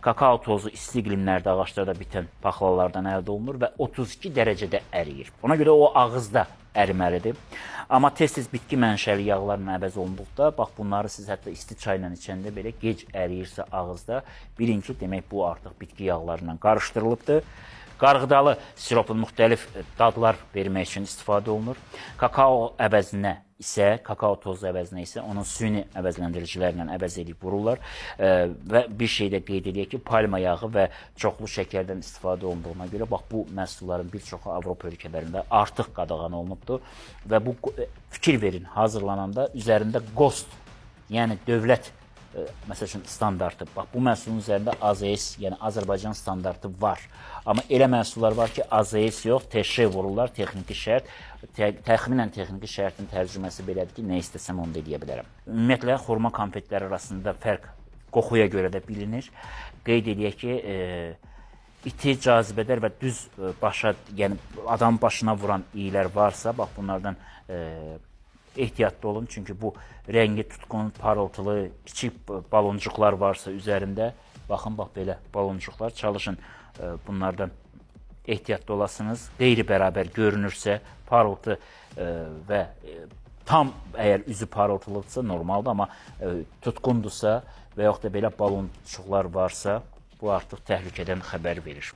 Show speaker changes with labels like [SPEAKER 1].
[SPEAKER 1] kakao tozu isti iqlimlərdə ağaclarda bitən paxlalardan əldə olunur və 32 dərəcədə əriyir. Ona görə o ağızda əriməlidir. Amma tez-tez bitki mənşəli yağlarla əvəz olunduqda, bax bunları siz hətta isti çayla içəndə belə gec əriyirsə ağızda, bilin ki, demək bu artıq bitki yağlarla qarışdırılıbdır. Qarğıdalı siropun müxtəlif dadlar vermək üçün istifadə olunur. Kakao əvəzinə isə, kakao tozu əvəzinə isə onun süni əvəzləndiricilərlə əvəz edib vururlar. Və bir şey də qeyd edək ki, palma yağı və çoxlu şəkərdən istifadə olunduğuna görə, bax bu məhsulların bir çoxu Avropa ölkələrində artıq qadağan olunubdur. Və bu fikir verin, hazırlananda üzərində GOST, yəni dövlət məsəl üçün standartı, bax bu məhsulun üzərində AZS, yəni Azərbaycan standartı var. Amma elə məhsullar var ki, AZS yox, TŞ vururlar, texniki şərt. Təxminən texniki şərtin tərcüməsi belədir ki, nə istəsəm onu da edə bilərəm. Ümumiyyətlə, xurma konfetləri arasında fərq qoxuya görə də bilinir. Qeyd edək ki, iti cazibədar və düz başa, yəni adamın başına vuran iyilər varsa, bax bunlardan ehtiyatlı olun, çünki bu rəngi tutqun, parıltılı, kiçik baloncuqlar varsa üzərində, baxın, bax belə baloncuqlar, çalışın bunlardan ehtiyatlı olasınız. Qeyri-bərabər görünürsə, parıltı və tam əgər üzü parıltılıdırsa normaldır, amma tutqundursa və yaxud da belə baloncuqlar varsa, bu artıq təhlükədən xəbər verir.